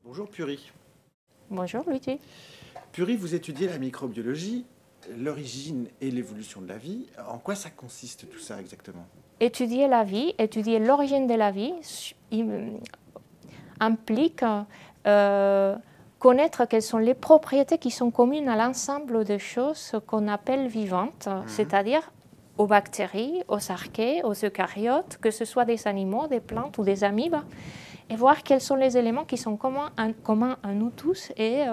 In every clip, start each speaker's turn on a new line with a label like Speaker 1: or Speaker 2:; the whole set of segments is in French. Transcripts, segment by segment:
Speaker 1: Bonjour Puri.
Speaker 2: Bonjour Luigi.
Speaker 1: Puri, vous étudiez la microbiologie, l'origine et l'évolution de la vie. En quoi ça consiste tout ça exactement?
Speaker 2: Étudier la vie, étudier l'origine de la vie implique connaître quelles sont les propriétés qui sont communes à l'ensemble des choses qu'on appelle vivantes, c'est-à-dire aux bactéries, aux archées, aux eucaryotes, que ce soit des animaux, des plantes ou des amibes, et voir quels sont les éléments qui sont communs à nous tous et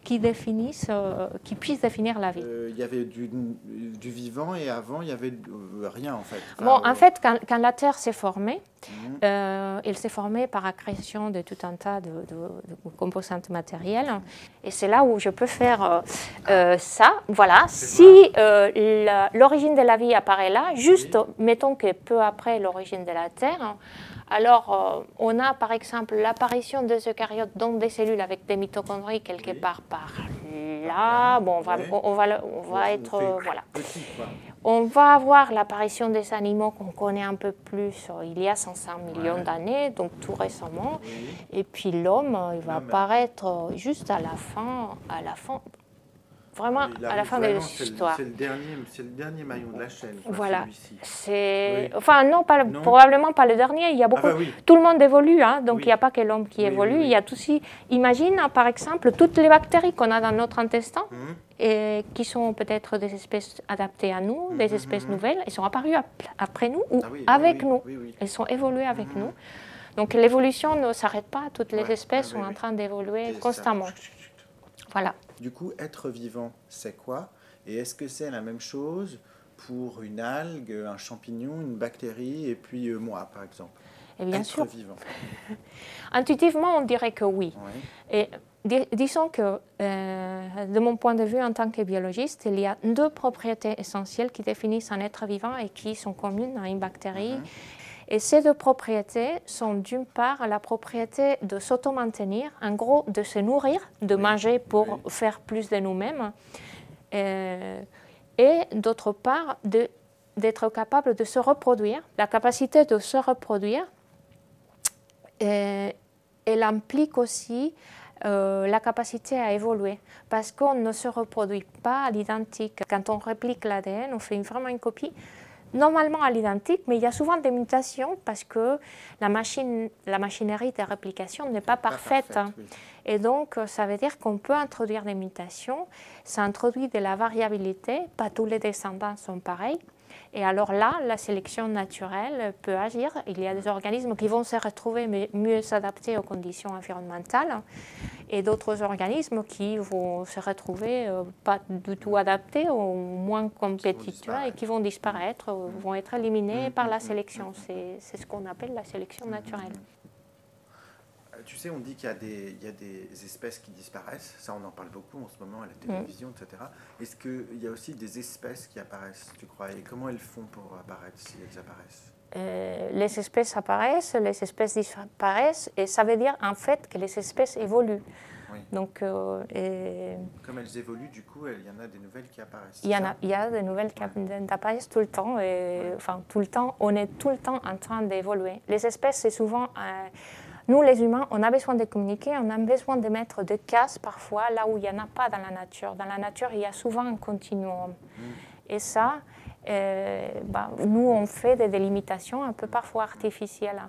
Speaker 2: qui puissent définir la vie.
Speaker 1: Il y avait du vivant et avant il y avait rien en fait. Enfin,
Speaker 2: Bon, en fait, quand la Terre s'est formée, elle s'est formée par la création de tout un tas de composantes matérielles. Et c'est là où je peux faire ça. Voilà, si l'origine de la vie apparaît là, juste mettons que peu après l'origine de la Terre, alors on a par exemple l'apparition des eucaryotes, donc des cellules avec des mitochondries quelque part par là. Bon, on va être voilà. On va avoir l'apparition des animaux qu'on connaît un peu plus il y a 500 millions d'années, donc tout récemment. Et puis l'homme, il va apparaître juste à la fin, vraiment à la fin de l'histoire.
Speaker 1: C'est le dernier maillon de la chaîne. Quoi,
Speaker 2: voilà.
Speaker 1: Oui.
Speaker 2: Enfin, non, probablement pas le dernier. Il y a beaucoup. Tout le monde évolue, hein, donc il n'y a pas que l'homme qui évolue. Il y a aussi. Imagine, par exemple, toutes les bactéries qu'on a dans notre intestin et qui sont peut-être des espèces adaptées à nous, des espèces nouvelles. Elles sont apparues après nous ou avec nous. Elles sont évoluées avec nous. Donc l'évolution ne s'arrête pas. Toutes les espèces sont en train d'évoluer constamment. Voilà.
Speaker 1: Du coup, être vivant, c'est quoi? Et est-ce que c'est la même chose pour une algue, un champignon, une bactérie et puis moi, par exemple?
Speaker 2: Et bien
Speaker 1: être
Speaker 2: sûr.
Speaker 1: Vivant.
Speaker 2: Intuitivement, on dirait que oui. Et disons que, de mon point de vue en tant que biologiste, il y a deux propriétés essentielles qui définissent un être vivant et qui sont communes à une bactérie. Et ces deux propriétés sont d'une part la propriété de s'auto-maintenir, en gros de se nourrir, de manger pour faire plus de nous-mêmes, et d'autre part d'être capable de se reproduire. La capacité de se reproduire, elle implique aussi la capacité à évoluer, parce qu'on ne se reproduit pas à l'identique. Quand on réplique l'ADN, on fait vraiment une copie normalement à l'identique, mais il y a souvent des mutations parce que la machinerie de réplication n'est pas parfaite. Et donc, ça veut dire qu'on peut introduire des mutations. Ça introduit de la variabilité. Pas tous les descendants sont pareils. Et alors là, la sélection naturelle peut agir. Il y a des organismes qui vont se retrouver mais mieux s'adapter aux conditions environnementales et d'autres organismes qui vont se retrouver pas du tout adaptés ou moins compétiteurs et qui vont disparaître, vont être éliminés par la sélection. C'est ce qu'on appelle la sélection naturelle.
Speaker 1: Tu sais, on dit qu'il y a des espèces qui disparaissent. Ça, on en parle beaucoup en ce moment à la télévision, etc. Est-ce qu'il y a aussi des espèces qui apparaissent, tu crois? Et comment elles font pour apparaître, si elles apparaissent?
Speaker 2: Les espèces apparaissent, les espèces disparaissent, et ça veut dire en fait que les espèces évoluent. Donc,
Speaker 1: comme elles évoluent, du coup, il y en a des nouvelles qui apparaissent.
Speaker 2: Il y a des nouvelles qui apparaissent tout le temps. Et, enfin, tout le temps, on est tout le temps en train d'évoluer. Les espèces, c'est souvent... nous, les humains, on a besoin de communiquer, on a besoin de mettre des cases parfois là où il n'y en a pas dans la nature. Dans la nature, il y a souvent un continuum. Et ça, nous, on fait des délimitations un peu parfois artificielles.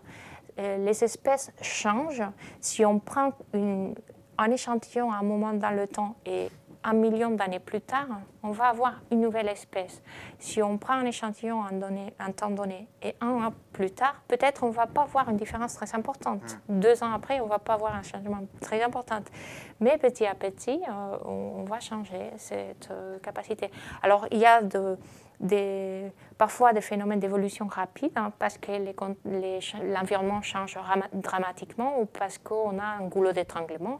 Speaker 2: Les espèces changent. Si on prend un échantillon à un moment dans le temps et 1 million d'années plus tard, on va avoir une nouvelle espèce. Si on prend un échantillon à un temps donné et 1 an plus tard, peut-être on ne va pas voir une différence très importante. 2 ans après, on ne va pas voir un changement très important. Mais petit à petit, on va changer cette capacité. Alors, il y a parfois des phénomènes d'évolution rapide parce que l'environnement change dramatiquement ou parce qu'on a un goulot d'étranglement.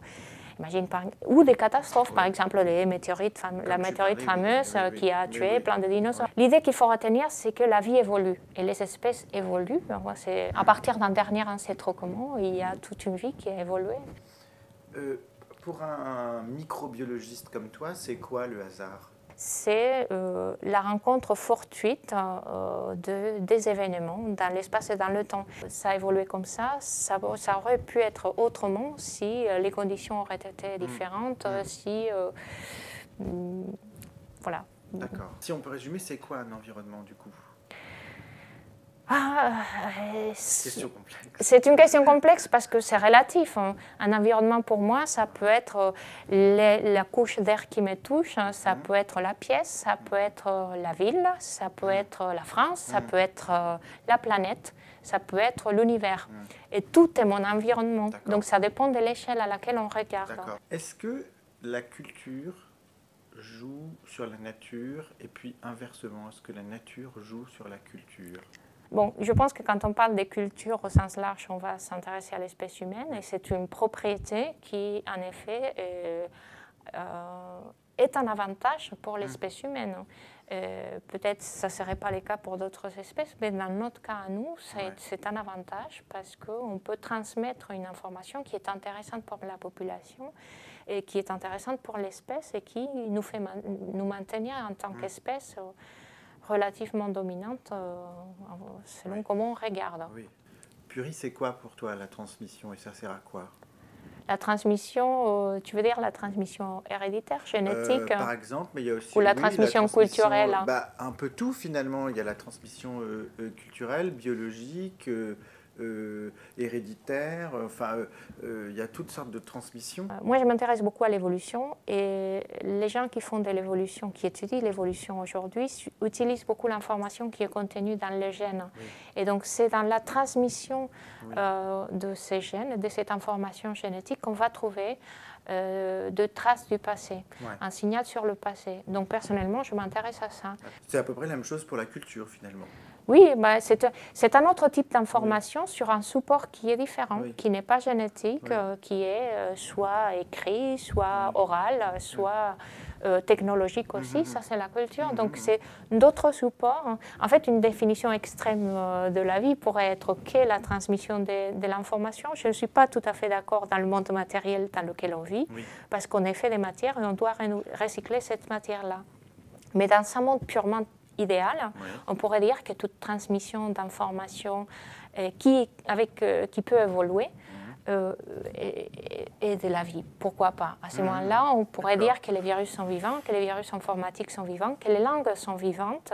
Speaker 2: Ou des catastrophes, par exemple la météorite fameuse qui a tué plein de dinosaures. L'idée qu'il faut retenir, c'est que la vie évolue et les espèces évoluent. À partir d'un dernier ancêtre commun, il y a toute une vie qui a évolué.
Speaker 1: Pour un microbiologiste comme toi, c'est quoi le hasard?
Speaker 2: c'est la rencontre fortuite des événements dans l'espace et dans le temps. Ça a évolué comme ça aurait pu être autrement si les conditions auraient été différentes, si... voilà.
Speaker 1: D'accord. Si on peut résumer, c'est quoi un environnement du coup? Question complexe.
Speaker 2: C'est une question complexe parce que c'est relatif. Un environnement pour moi, ça peut être la couche d'air qui me touche, ça peut être la pièce, ça peut être la ville, ça peut être la France, ça peut être la planète, ça peut être l'univers. Et tout est mon environnement. Donc ça dépend de l'échelle à laquelle on regarde.
Speaker 1: Est-ce que la culture joue sur la nature et puis inversement, est-ce que la nature joue sur la culture?
Speaker 2: Bon, je pense que quand on parle des cultures au sens large, on va s'intéresser à l'espèce humaine et c'est une propriété qui, en effet, est un avantage pour l'espèce humaine. Peut-être que ça ne serait pas le cas pour d'autres espèces, mais dans notre cas à nous, c'est un avantage parce qu'on peut transmettre une information qui est intéressante pour la population et qui est intéressante pour l'espèce et qui nous fait nous maintenir en tant qu'espèce relativement dominante selon comment on regarde.
Speaker 1: Oui. Puri, c'est quoi pour toi la transmission et ça sert à quoi?
Speaker 2: La transmission, tu veux dire la transmission héréditaire, génétique
Speaker 1: par exemple, mais il y a aussi
Speaker 2: ou la transmission culturelle?
Speaker 1: Un peu tout finalement. Il y a la transmission culturelle, biologique, héréditaire, il y a toutes sortes de transmissions.
Speaker 2: Moi, je m'intéresse beaucoup à l'évolution et les gens qui font de l'évolution, qui étudient l'évolution aujourd'hui, utilisent beaucoup l'information qui est contenue dans les gènes. Oui. Et donc, c'est dans la transmission de ces gènes, de cette information génétique qu'on va trouver de traces du passé, un signal sur le passé. Donc, personnellement, je m'intéresse à ça.
Speaker 1: C'est à peu près la même chose pour la culture, finalement.
Speaker 2: Oui, c'est un autre type d'information sur un support qui est différent, qui n'est pas génétique, qui est soit écrit, soit oral, soit technologique aussi. Ça, c'est la culture. Donc, c'est d'autres supports. En fait, une définition extrême de la vie pourrait être qu'est la transmission de l'information. Je ne suis pas tout à fait d'accord dans le monde matériel dans lequel on vit, parce qu'on est fait des matières et on doit recycler cette matière-là. Mais dans un monde purement idéal, on pourrait dire que toute transmission d'informations qui peut évoluer est de la vie. Pourquoi pas? À ce moment-là, on pourrait dire que les virus sont vivants, que les virus informatiques sont vivants, que les langues sont vivantes,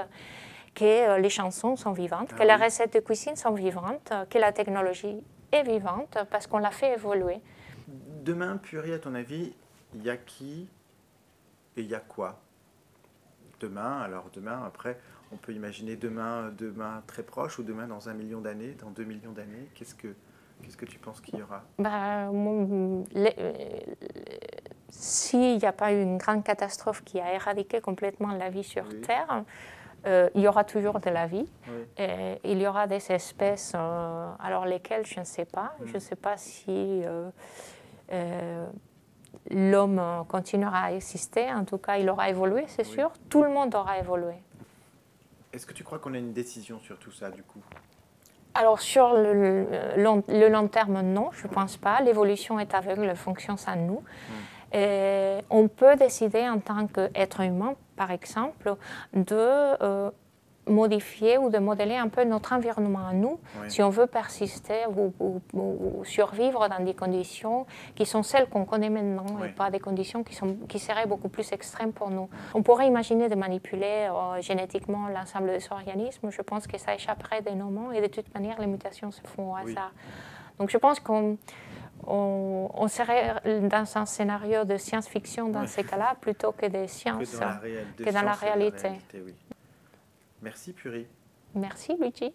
Speaker 2: que les chansons sont vivantes, que les recettes de cuisine sont vivantes, que la technologie est vivante parce qu'on l'a fait évoluer.
Speaker 1: Demain, Puri, à ton avis, il y a qui et il y a quoi? Demain, après, on peut imaginer demain très proche ou demain dans 1 million d'années, dans 2 millions d'années. Qu'est-ce que tu penses qu'il y aura? S'il n'y a pas eu une grande catastrophe qui a éradiqué complètement la vie sur Terre, il y aura toujours de la vie. Et il y aura des espèces, alors lesquelles, je ne sais pas. Je ne sais pas si... l'homme continuera à exister, en tout cas il aura évolué, c'est sûr. Tout le monde aura évolué. Est-ce que tu crois qu'on a une décision sur tout ça, du coup?
Speaker 2: Alors sur le long terme, non, je ne pense pas. L'évolution est aveugle, elle fonctionne sans nous. Et on peut décider en tant qu'être humain, par exemple, de modifier ou de modeler un peu notre environnement à nous, si on veut persister ou survivre dans des conditions qui sont celles qu'on connaît maintenant et pas des conditions qui seraient beaucoup plus extrêmes pour nous. On pourrait imaginer de manipuler génétiquement l'ensemble des organismes. Je pense que ça échapperait de nos mains et de toute manière, les mutations se font au hasard. Donc je pense qu'on serait dans un scénario de science-fiction dans ces cas-là plutôt que de science,
Speaker 1: que dans la réalité.
Speaker 2: Merci,
Speaker 1: Merci, Puri.
Speaker 2: Merci, Luigi.